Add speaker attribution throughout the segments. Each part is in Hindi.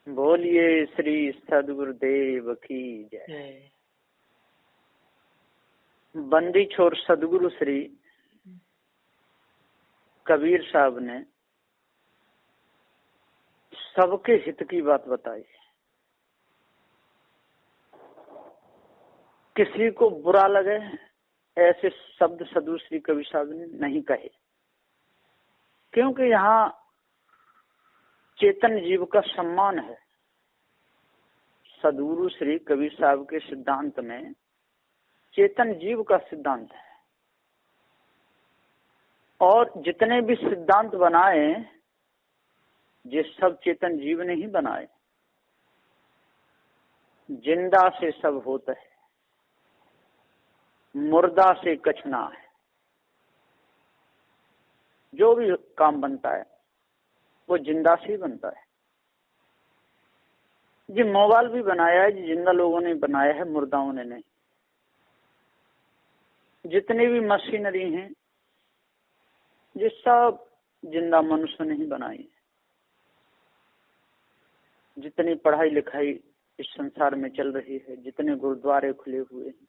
Speaker 1: बोलिए श्री सदगुरुदेव की जय। बंदी छोर सदगुरु श्री कबीर साहब ने सबके हित की बात बताई। किसी को बुरा लगे ऐसे शब्द सदगुरु श्री कबीर साहब ने नहीं कहे, क्योंकि यहाँ चेतन जीव का सम्मान है। सदगुरु श्री कबीर साहब के सिद्धांत में चेतन जीव का सिद्धांत है, और जितने भी सिद्धांत बनाए ये सब चेतन जीव ने ही बनाए। जिंदा से सब होता है, मुर्दा से कछ ना है। जो भी काम बनता है वो जिंदा से ही बनता है। ये मोबाइल भी बनाया है, जिंदा लोगों ने बनाया है, मुर्दाओं ने नहीं। जितनी भी मशीनरी हैं ये सब जिंदा मनुष्य ने ही बनाई है। जितनी पढ़ाई लिखाई इस संसार में चल रही है, जितने गुरुद्वारे खुले हुए हैं,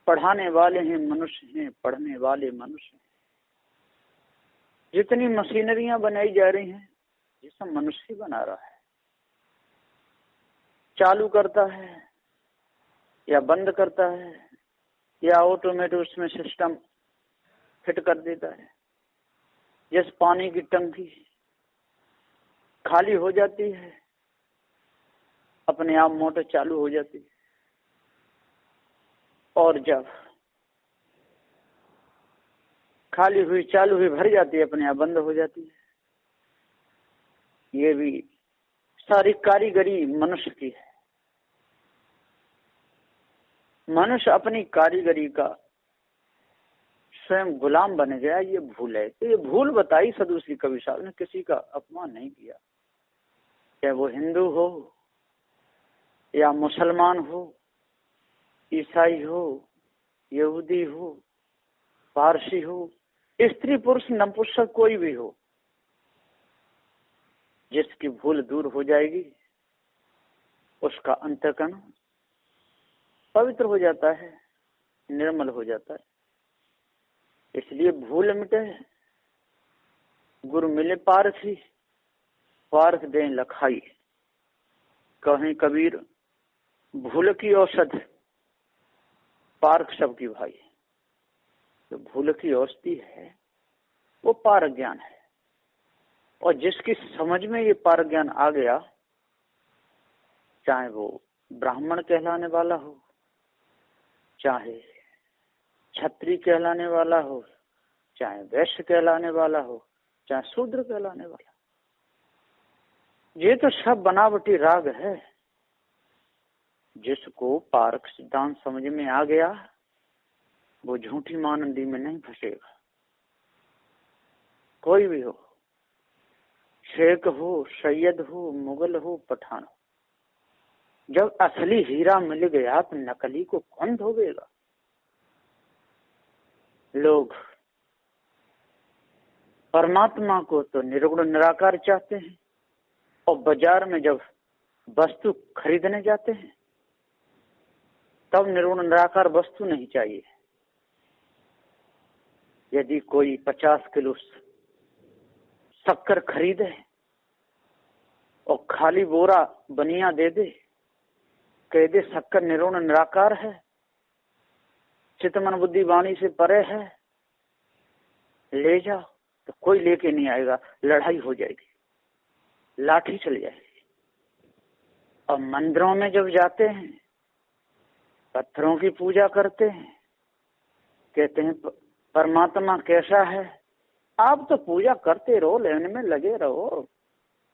Speaker 1: पढ़ाने वाले हैं मनुष्य हैं, पढ़ने वाले मनुष्य हैं। जितनी मशीनरियां बनाई जा रही हैं ये सब मनुष्य ही बना रहा है। चालू करता है या बंद करता है या ऑटोमेटिक उसमें सिस्टम फिट कर देता है। जैसे पानी की टंकी खाली हो जाती है, अपने आप मोटर चालू हो जाती है, और जब खाली हुई चालू हुई भर जाती है, अपने आप बंद हो जाती है। ये भी सारी कारीगरी मनुष्य की है। मनुष्य अपनी कारीगरी का स्वयं गुलाम बन गया, ये भूल है। तो ये भूल बताई सदगुरु श्री कबीर साहब ने। किसी का अपमान नहीं किया, चाहे वो हिंदू हो या मुसलमान हो, ईसाई हो, यहूदी हो, पारसी हो, स्त्री पुरुष नपुंसक कोई भी हो, जिसकी भूल दूर हो जाएगी उसका अंतःकरण पवित्र हो जाता है, निर्मल हो जाता है। इसलिए भूल मिटे गुरु मिले पारखी, पारख दें लखाई। कहें कबीर भूल की औषध पारख सबकी भाई। तो भूल की औषधि है वो पारख ज्ञान है, और जिसकी समझ में ये पारख ज्ञान आ गया, चाहे वो ब्राह्मण कहलाने वाला हो, चाहे क्षत्रिय कहलाने वाला हो, चाहे वैश्य कहलाने वाला हो, चाहे शूद्र कहलाने वाला, ये तो सब बनावटी राग है। जिसको पारख सिद्धांत समझ में आ गया वो झूठी मानंदी में नहीं फंसेगा। कोई भी हो, शेख हो, सैयद हो, मुगल हो, पठान हो, जब असली हीरा मिल गया तो नकली को कौन धोबेगा। लोग परमात्मा को तो निर्गुण निराकार चाहते हैं, और बाजार में जब वस्तु खरीदने जाते हैं तब निर्गुण निराकार वस्तु नहीं चाहिए। यदि कोई 50 किलो शक्कर खरीदे और खाली बोरा बनिया दे दे, कह दे शक्कर निर्गुण निराकार है, चित्तमन बुद्धि वाणी से परे है, ले जाओ, तो कोई लेके नहीं आएगा। लड़ाई हो जाएगी, लाठी चल जाएगी। और मंदिरों में जब जाते हैं पत्थरों की पूजा करते हैं, कहते हैं परमात्मा कैसा है। आप तो पूजा करते रहो, लेने में लगे रहो,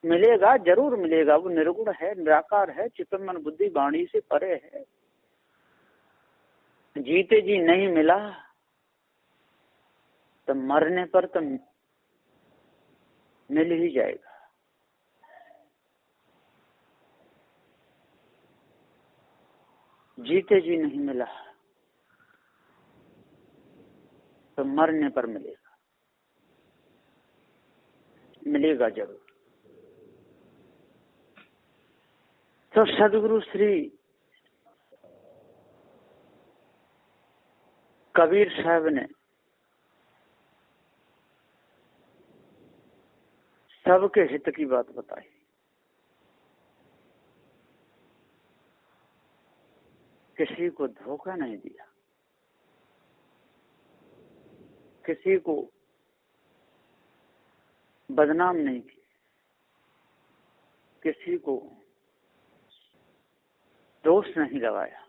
Speaker 1: मिलेगा, जरूर मिलेगा। वो निर्गुण है, निराकार है, चित्तमन बुद्धि वाणी से परे है। जीते जी नहीं मिला तो मरने पर तो मिल ही जाएगा। जीते जी नहीं मिला तो मरने पर मिलेगा, मिलेगा जरूर। तो सदगुरु श्री कबीर साहब ने सबके हित की बात बताई। किसी को धोखा नहीं दिया, किसी को बदनाम नहीं किया, किसी को दोष नहीं लगाया।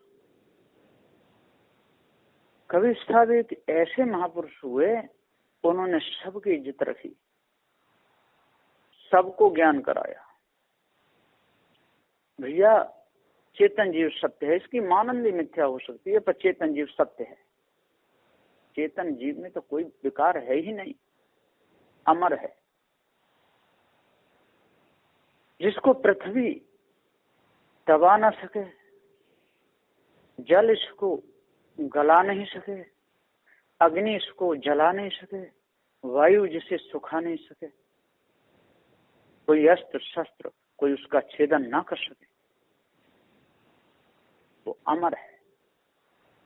Speaker 1: कबीर साहब एक ऐसे महापुरुष हुए, उन्होंने सबकी इज्जत रखी, सबको ज्ञान कराया। भैया चेतन जीव सत्य है, इसकी मानंदी मिथ्या हो सकती है, पर चेतन जीव सत्य है। चेतन जीव में तो कोई विकार है ही नहीं, अमर है। जिसको पृथ्वी दबा न सके, जल इसको गला नहीं सके, अग्नि इसको जला नहीं सके, वायु जिसे सुखा नहीं सके, कोई अस्त्र शस्त्र कोई उसका छेदन ना कर सके, वो अमर है।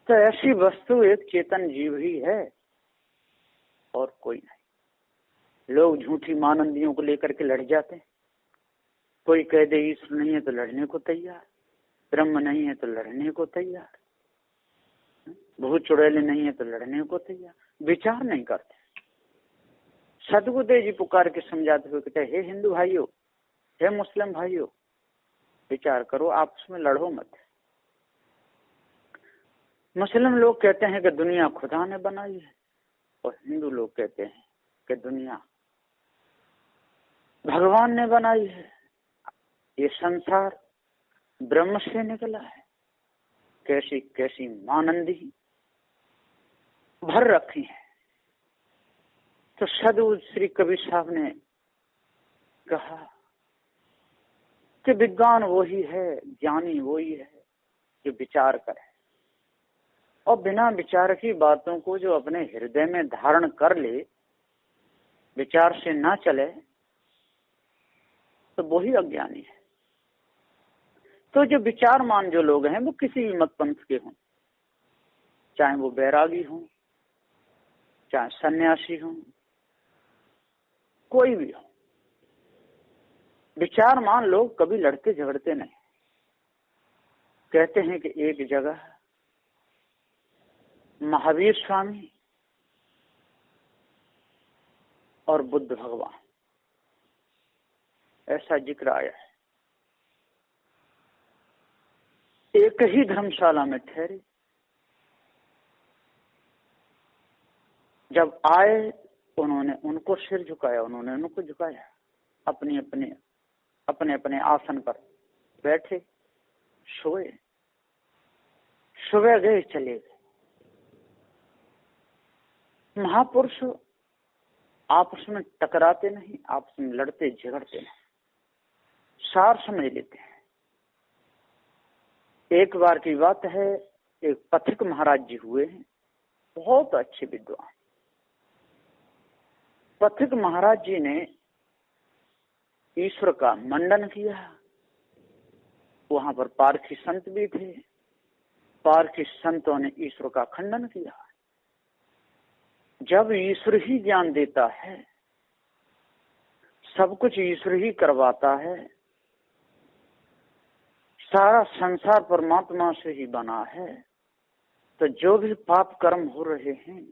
Speaker 1: तो ऐसी वस्तु एक चेतन जीव ही है और कोई नहीं। लोग झूठी मानंदियों को लेकर के लड़ जाते हैं। कोई कह दे ईश्वर नहीं है तो लड़ने को तैयार, ब्रह्म नहीं है तो लड़ने को तैयार, भूत चुड़ैले नहीं है तो लड़ने को तैयार, विचार नहीं करते। सदगुरुदेव जी पुकार के समझाते हुए कहते, हे हिंदू भाइयों, हे मुस्लिम भाइयों, विचार करो, आपस में लड़ो मत। मुस्लिम लोग कहते हैं कि दुनिया खुदा ने बनाई है, और हिंदू लोग कहते हैं कि दुनिया भगवान ने बनाई है। ये संसार ब्रह्म से निकला है। कैसी कैसी मानंदी भर रखी है। तो सदगुरु श्री कबीर साहब ने कहा कि विद्वान वही है, ज्ञानी वही है जो विचार करे, और बिना विचार की बातों को जो अपने हृदय में धारण कर ले, विचार से ना चले, तो वही अज्ञानी है। तो जो विचारमान जो लोग हैं वो किसी भी मत पंथ के हों, चाहे वो बैरागी हों, चाहे सन्यासी हों, कोई भी हो, विचारमान लोग कभी लड़ते झगड़ते नहीं। कहते हैं कि एक जगह महावीर स्वामी और बुद्ध भगवान, ऐसा जिक्र आया है, एक ही धर्मशाला में ठहरे। जब आए उन्होंने उनको सिर झुकाया, उन्होंने उनको झुकाया, अपने अपने आसन पर बैठे, सोए, सुबह गए चले गए। महापुरुष आपस में टकराते नहीं, आपस में लड़ते झगड़ते नहीं, सार समझ लेते हैं। एक बार की बात है, एक पथिक महाराज जी हुए हैं, बहुत अच्छे विद्वान। पथिक महाराज जी ने ईश्वर का मंडन किया। वहां पर पारखी संत भी थे। पारखी संतों ने ईश्वर का खंडन किया। जब ईश्वर ही ज्ञान देता है, सब कुछ ईश्वर ही करवाता है, सारा संसार परमात्मा से ही बना है, तो जो भी पाप कर्म हो रहे हैं,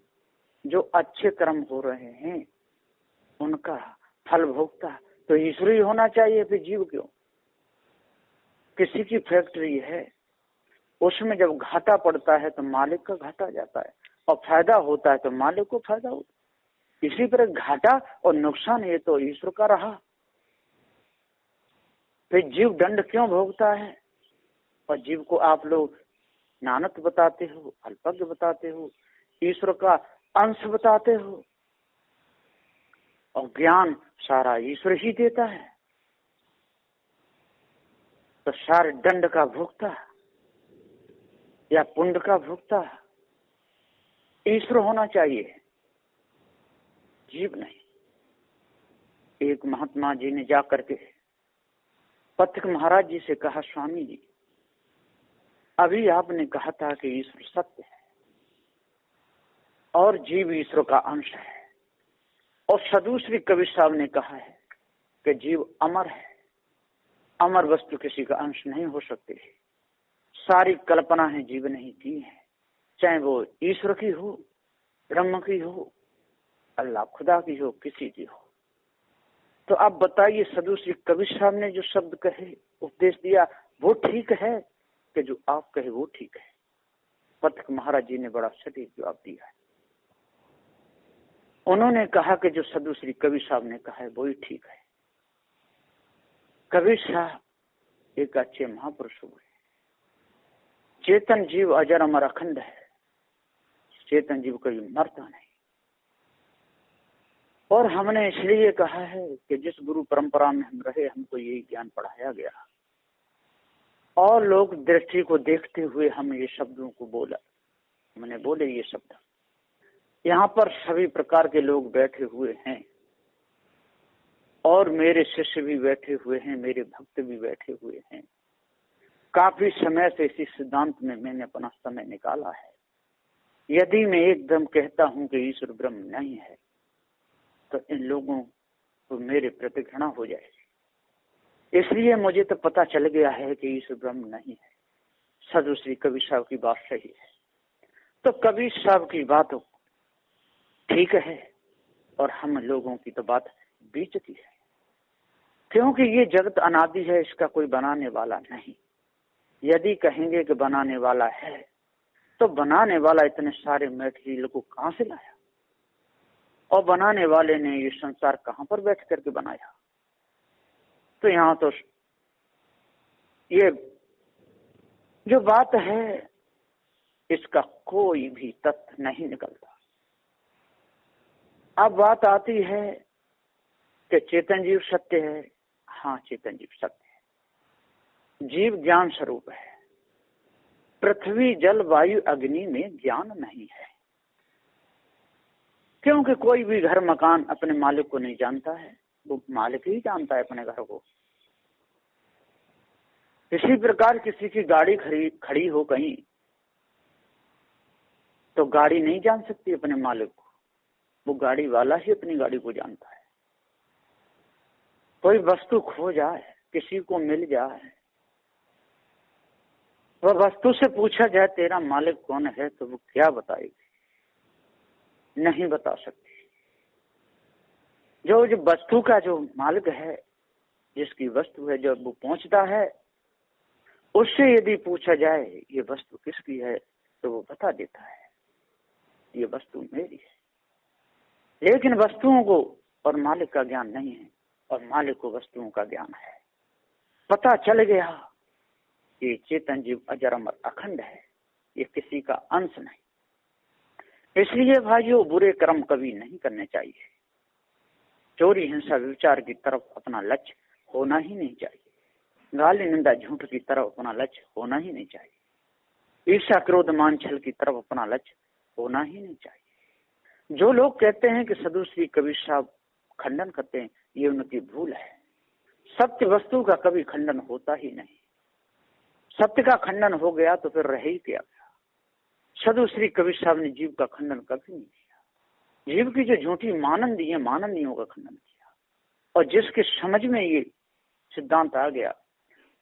Speaker 1: जो अच्छे कर्म हो रहे हैं, उनका फल भोगता तो ईश्वर ही होना चाहिए, फिर जीव क्यों? किसी की फैक्ट्री है, उसमें जब घाटा पड़ता है तो मालिक का घाटा जाता है, और फायदा होता है तो मालिक को फायदा होता है। इसी तरह घाटा और नुकसान ये तो ईश्वर का रहा, फिर जीव दंड क्यों भोगता है? और जीव को आप लोग नानत बताते हो, अल्पज्ञ बताते हो, ईश्वर का अंश बताते हो, और ज्ञान सारा ईश्वर ही देता है, तो सारे दंड का भोगता या पुण्य का भोगता ईश्वर होना चाहिए, जीव नहीं। एक महात्मा जी ने जा करके पथिक महाराज जी से कहा, स्वामी जी अभी आपने कहा था कि ईश्वर सत्य है और जीव ईश्वर का अंश है, और सदूसरी कबीर साहब ने कहा है कि जीव अमर है, अमर वस्तु किसी का अंश नहीं हो सकती। सारी कल्पना है जीव ने ही की है, चाहे वो ईश्वर की हो, ब्रह्म की हो, अल्लाह खुदा की हो, किसी की हो। तो आप बताइए, सदूसरी कबीर साहब ने जो शब्द कहे, उपदेश दिया, वो ठीक है कि जो आप कहे वो ठीक है? पथिक महाराज जी ने बड़ा सटीक जवाब दिया है। उन्होंने कहा कि जो सदूसरी कबीर साहब ने कहा है वो ही ठीक है। कबीर साहब एक अच्छे महापुरुष हुए। चेतन जीव अजर अमर अखंड है, चेतन जीव कभी मरता नहीं। और हमने इसलिए कहा है कि जिस गुरु परंपरा में हम रहे, हमको यही ज्ञान पढ़ाया गया, और लोग दृष्टि को देखते हुए हम ये शब्दों को बोला, मैंने बोले ये शब्द। यहाँ पर सभी प्रकार के लोग बैठे हुए हैं, और मेरे शिष्य भी बैठे हुए हैं, मेरे भक्त भी बैठे हुए हैं। काफी समय से इसी सिद्धांत में मैंने अपना समय निकाला है। यदि मैं एकदम कहता हूं कि ईश्वर ब्रह्म नहीं है, तो इन लोगों को मेरे प्रति घृणा हो जाएगी। इसलिए मुझे तो पता चल गया है कि ईश्वर ब्रह्म नहीं है। सदूसरी कबीर साहब की बात सही है, तो कबीर साहब की बात ठीक है, और हम लोगों की तो बात बीच की है, क्योंकि ये जगत अनादि है, इसका कोई बनाने वाला नहीं। यदि कहेंगे कि बनाने वाला है, तो बनाने वाला इतने सारे मटेरियल को कहां से लाया, और बनाने वाले ने ये संसार कहां पर बैठ करके बनाया? तो यहाँ तो ये जो बात है, इसका कोई भी तथ्य नहीं निकलता। अब बात आती है कि चेतन जीव सत्य है। हाँ, चेतन जीव सत्य है। जीव ज्ञान स्वरूप है। पृथ्वी जल वायु अग्नि में ज्ञान नहीं है, क्योंकि कोई भी घर मकान अपने मालिक को नहीं जानता है, वो मालिक ही जानता है अपने घर को। इसी प्रकार किसी की गाड़ी खड़ी हो कहीं, तो गाड़ी नहीं जान सकती अपने मालिक को, वो गाड़ी वाला ही अपनी गाड़ी को जानता है। कोई वस्तु खो जाए, किसी को मिल जाए, वह वस्तु से पूछा जाए तेरा मालिक कौन है, तो वो क्या बताएगी? नहीं बता सकती। जो वस्तु का जो मालिक है, जिसकी वस्तु है, जब वो पहुंचता है, उससे यदि पूछा जाए ये वस्तु किसकी है, तो वो बता देता है ये वस्तु मेरी है। लेकिन वस्तुओं को और मालिक का ज्ञान नहीं है, और मालिक को वस्तुओं का ज्ञान है। पता चल गया कि चेतन जीव अजर अमर अखंड है, ये किसी का अंश नहीं। इसलिए भाइयों, बुरे कर्म कभी नहीं करने चाहिए। चोरी हिंसा विचार की तरफ अपना लक्ष्य होना ही नहीं चाहिए। गाली निंदा झूठ की तरफ अपना लक्ष्य होना ही नहीं चाहिए। ईर्ष्या क्रोध मान छल की तरफ अपना लक्ष्य होना ही नहीं चाहिए। जो लोग कहते हैं कि सदूसरी कबीर साहब खंडन करते हैं, ये उनकी भूल है। सत्य वस्तु का कभी खंडन होता ही नहीं। सत्य का खंडन हो गया तो फिर रह ही क्या गया। सदूसरी कबीर साहब ने जीव का खंडन कभी नहीं किया। जीव की जो झूठी मानंदी है, मानंदियों का खंडन किया। और जिसके समझ में ये सिद्धांत आ गया,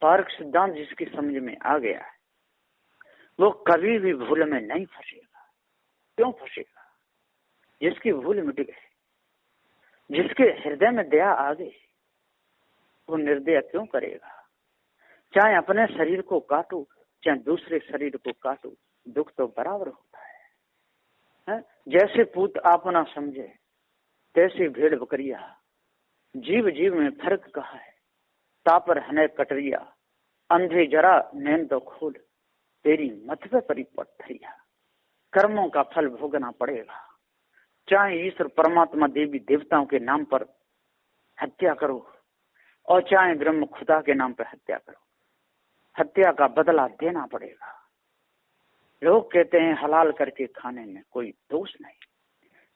Speaker 1: तार्क सिद्धांत जिसकी समझ में आ गया है, वो कभी भी भूल में नहीं फंसेगा। क्यों फंसेगा? जिसकी भूल मिट गई, जिसके हृदय में दया आ गई, वो निर्दया क्यों करेगा? चाहे अपने शरीर को काटो, चाहे दूसरे शरीर को काटो, दुख तो बराबर होता है? जैसे पूत अपना समझे, तैसे भेड़ बकरिया। जीव जीव में फर्क कहा है? तापर हने कटरिया, अंधे जरा नैन तो खोल, तेरी मत पे परिपट थैया। कर्मों का फल भोगना पड़ेगा। चाहे ईश्वर परमात्मा देवी देवताओं के नाम पर हत्या करो, और चाहे ब्रह्म खुदा के नाम पर हत्या करो, हत्या का बदला देना पड़ेगा। लोग कहते हैं हलाल करके खाने में कोई दोष नहीं,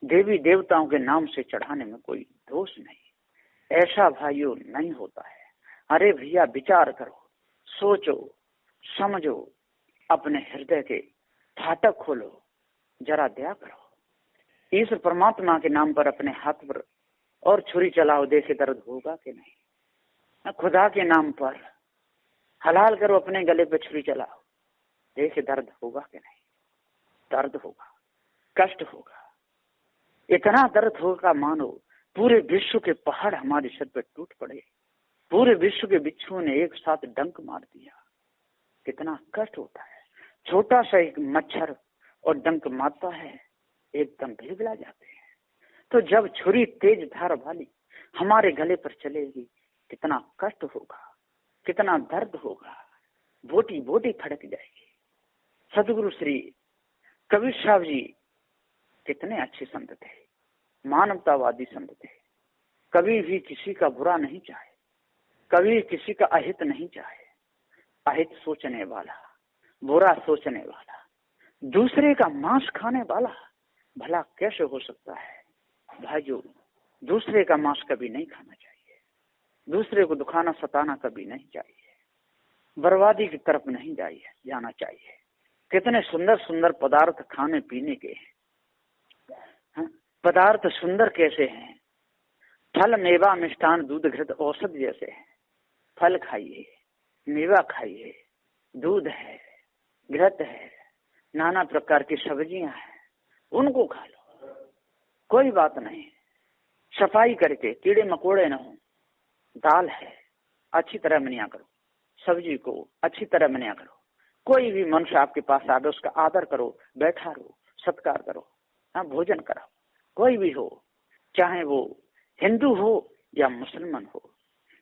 Speaker 1: देवी देवताओं के नाम से चढ़ाने में कोई दोष नहीं। ऐसा भाइयों नहीं होता है। अरे भैया विचार करो, सोचो, समझो, अपने हृदय के फाटक खोलो, जरा दया करो। ईश्वर परमात्मा के नाम पर अपने हाथ पर और छुरी चलाओ, देखे दर्द होगा कि नहीं। खुदा के नाम पर हलाल करो, अपने गले पे छुरी चलाओ, देखे दर्द होगा कि नहीं। दर्द होगा, कष्ट होगा, इतना दर्द होगा मानो पूरे विश्व के पहाड़ हमारे सर पे टूट पड़े, पूरे विश्व के बिच्छुओं ने एक साथ डंक मार दिया। कितना कष्ट होता है। छोटा सा एक मच्छर और डंक मारता है, एकदम भिलभिला जाते हैं। तो जब छुरी तेज धार वाली हमारे गले पर चलेगी, कितना कष्ट होगा, कितना दर्द होगा, बोटी बोटी फड़क जाएगी। सदगुरु श्री कबीर साहब जी कितने अच्छे संत थे, मानवतावादी संत थे। कभी भी किसी का बुरा नहीं चाहे, कभी किसी का अहित नहीं चाहे। अहित सोचने वाला, बुरा सोचने वाला, दूसरे का मांस खाने वाला भला कैसे हो सकता है। भाइयों, दूसरे का मांस कभी नहीं खाना चाहिए, दूसरे को दुखाना सताना कभी नहीं चाहिए, बर्बादी की तरफ नहीं जाना चाहिए। कितने सुंदर सुंदर पदार्थ खाने पीने के हैं। पदार्थ सुंदर कैसे हैं, फल मेवा मिष्ठान दूध घृत औषध जैसे हैं। फल खाइए, मेवा खाइए, दूध है, घृत है, नाना प्रकार की सब्जियां हैं, उनको खा लो, कोई बात नहीं। सफाई करके कीड़े मकोड़े न हो। दाल है, अच्छी तरह मनिया करो, सब्जी को अच्छी तरह मनिया करो। कोई भी मनुष्य आपके पास आवे, उसका आदर करो, बैठा रहो, सत्कार करो, हाँ, भोजन करो। कोई भी हो, चाहे वो हिंदू हो या मुसलमान हो,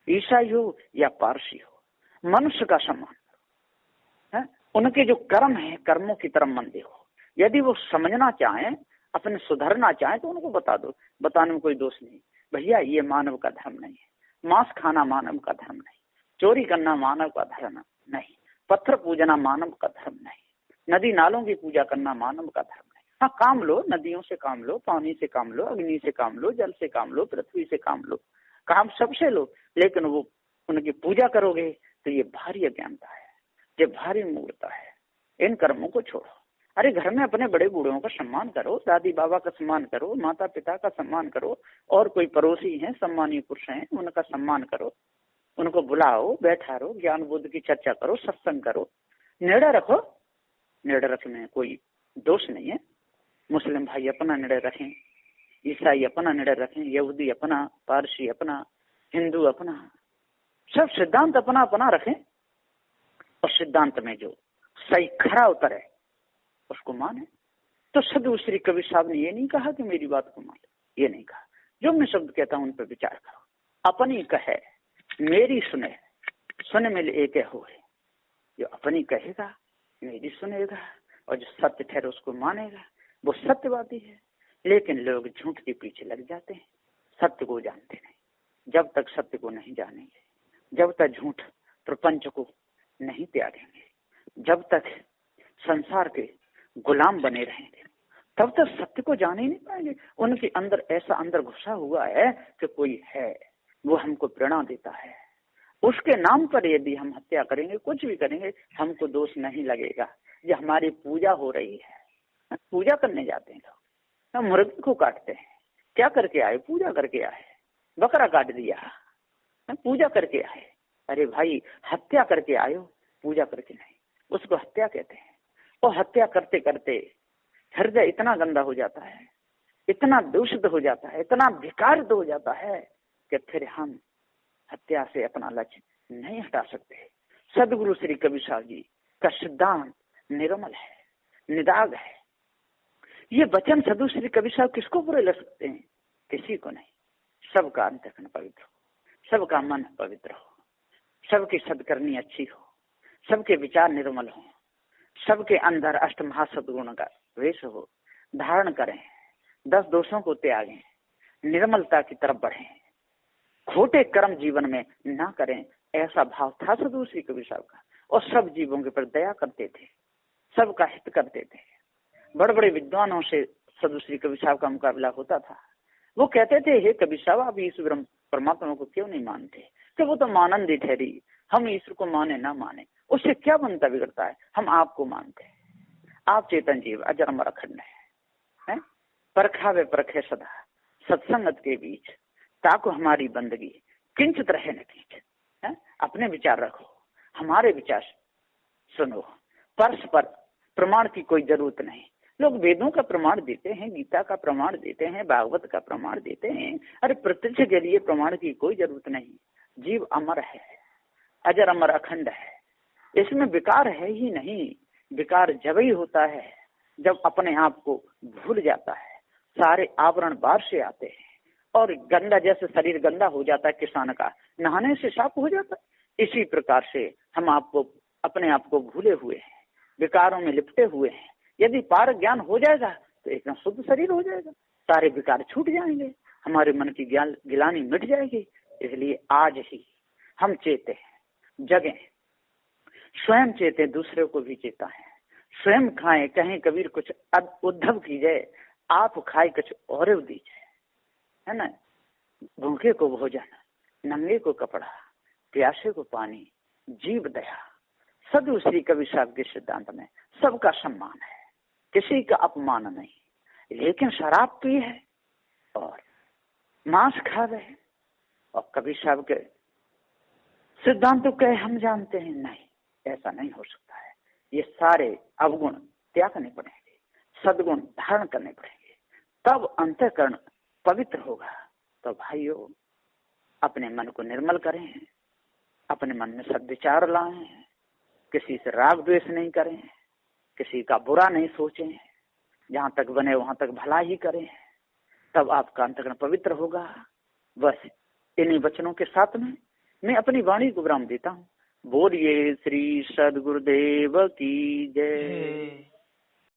Speaker 1: ईसाई हो या पारसी हो, मनुष्य का सम्मान करो। है? उनके जो कर्म है, कर्मों की तरफ मन देखो। यदि वो समझना चाहें, अपने सुधरना चाहें, तो उनको बता दो, बताने में कोई दोष नहीं। भैया ये मानव का धर्म नहीं है, मांस खाना मानव का धर्म नहीं, चोरी करना मानव का धर्म नहीं, पत्थर पूजना मानव का धर्म नहीं, नदी नालों की पूजा करना मानव का धर्म नहीं। हाँ, काम लो, नदियों से काम लो, पानी से काम लो, अग्नि से काम लो, जल से काम लो, पृथ्वी से काम लो, काम सबसे लो, लेकिन वो उनकी पूजा करोगे तो ये भारी अज्ञानता है, ये भारी मूर्खता है। इन कर्मों को छोड़ो। अरे घर में अपने बड़े बूढ़ों का सम्मान करो, दादी बाबा का सम्मान करो, माता पिता का सम्मान करो, और कोई पड़ोसी हैं, सम्मानीय पुरुष हैं, उनका सम्मान करो, उनको बुलाओ, बैठा रहो, ज्ञान बुद्ध की चर्चा करो, सत्संग करो, निर्णय रखो। निर्णय रखने में कोई दोष नहीं है। मुस्लिम भाई अपना निर्णय रखें, ईसाई अपना निर्णय रखें, यहूदी अपना, पारसी अपना, हिंदू अपना, सब सिद्धांत अपना अपना रखें, और सिद्धांत में जो सही खरा उतरे उसको माने। तो सदगुरु श्री कबीर साहब ने ये नहीं कहा कि मेरी बात को मान, ये नहीं कहा। जो मैं शब्द कहता हूं उन पर विचार करो। अपनी कहे मेरी सुने, सुने मिले एक हो। जो अपनी कहेगा मेरी सुनेगा, और जो सत्य ठहरे उसको मानेगा, वो सत्यवादी है। लेकिन लोग झूठ के पीछे लग जाते हैं, सत्य को जानते नहीं। जब तक सत्य को नहीं जानेंगे, जब तक झूठ प्रपंच को नहीं त्यागेंगे, जब तक संसार के गुलाम बने रहेंगे, तब तक सत्य को जान ही नहीं पाएंगे। उनके अंदर ऐसा अंदर घुसा हुआ है कि कोई है, वो हमको प्रेरणा देता है, उसके नाम पर यदि हम हत्या करेंगे, कुछ भी करेंगे, हमको दोष नहीं लगेगा। ये हमारी पूजा हो रही है, पूजा करने जाते हैं लोग, मुर्गी को काटते हैं, क्या करके आए? पूजा करके आए, बकरा काट दिया, पूजा करके आए। अरे भाई, हत्या करके आए हो, पूजा करके नहीं, उसको हत्या कहते हैं। और हत्या करते करते हृदय इतना गंदा हो जाता है, इतना दूषित हो जाता है, इतना विकारित हो जाता है कि फिर हम हत्या से अपना लक्ष्य नहीं हटा सकते। सदगुरु श्री कबीर साहब जी का सिद्धांत निर्मल है, निदाग है। ये वचन सदगुरु श्री कबीर साहब किसको बुरे लग सकते हैं? किसी को नहीं। सबका अंतःकरण पवित्र हो, सबका मन पवित्र हो, सबकी सदकर्मी अच्छी हो, सबके विचार निर्मल हो, सबके अंदर अष्ट महासद्गुण का वेश हो, धारण करें, 10 दोषों को त्यागें, निर्मलता की तरफ बढ़ें, खोटे कर्म जीवन में ना करें। ऐसा भाव था सदगुरु श्री कबीर साहब का। और सब जीवों के पर दया करते थे, सबका हित करते थे। बड़े बड़े विद्वानों से सदगुरु श्री कबीर साहब का मुकाबला होता था। वो कहते थे, हे कबीर साहब, आप ईश्वर परमात्मा को क्यों नहीं मानते? तो वो तो मानंद ही ठहरी। हम ईश्वर को माने ना माने, उससे क्या बनता बिगड़ता है? हम आपको मानते हैं। आप चेतन जीव अजर अमर अखंड है? परखा वे परखे सदा सत्संगत के बीच, ताको हमारी बंदगी किंचित रहे न कीच। अपने विचार रखो, हमारे विचार सुनो। परस्पर प्रमाण की कोई जरूरत नहीं। लोग वेदों का प्रमाण देते हैं, गीता का प्रमाण देते हैं, भागवत का प्रमाण देते हैं। अरे प्रत्यक्ष के लिए प्रमाण की कोई जरूरत नहीं। जीव अमर है, अजर अमर अखंड है, इसमें विकार है ही नहीं। विकार जब ही होता है जब अपने आप को भूल जाता है, सारे आवरण बाहर से आते हैं और गंदा, जैसे शरीर गंदा हो जाता है किसान का, नहाने से साफ हो जाता है, इसी प्रकार से हम आपको अपने आप को भूले हुए हैं, विकारों में लिपटे हुए हैं। यदि पार ज्ञान हो जाएगा तो एकदम शुद्ध शरीर हो जाएगा, सारे विकार छूट जाएंगे, हमारे मन की गिलानी मिट जाएगी। इसलिए आज ही हम चेते हैं, जगें, स्वयं चेते, दूसरे को भी चेता है। स्वयं खाएं, कहीं कबीर कुछ उद्धव कीजिए, आप खाए कुछ और दीजिए, है ना। भूखे को भोजन, नंगे को कपड़ा, प्यासे को पानी, जीव दया, सदु श्री कबीर साहब के सिद्धांत में सबका सम्मान है, किसी का अपमान नहीं। लेकिन शराब पी है और मांस खा रहे हैं और कबीर साहब के सिद्धांत तो कहे हम जानते हैं, नहीं, ऐसा नहीं हो सकता है। ये सारे अवगुण त्याग करने पड़ेंगे, सद्गुण धारण करने पड़ेंगे, तब अंतःकरण पवित्र होगा। तो भाइयों, अपने मन को निर्मल करें, अपने मन में सद्विचार लाएं, किसी से राग द्वेष नहीं करें, किसी का बुरा नहीं सोचें, जहां तक बने वहां तक भला ही करें, तब आपका अंतःकरण पवित्र होगा। बस इन्हीं वचनों के साथ में मैं अपनी वाणी को विराम देता हूँ। बोलिए श्री सद्गुरुदेव की जय।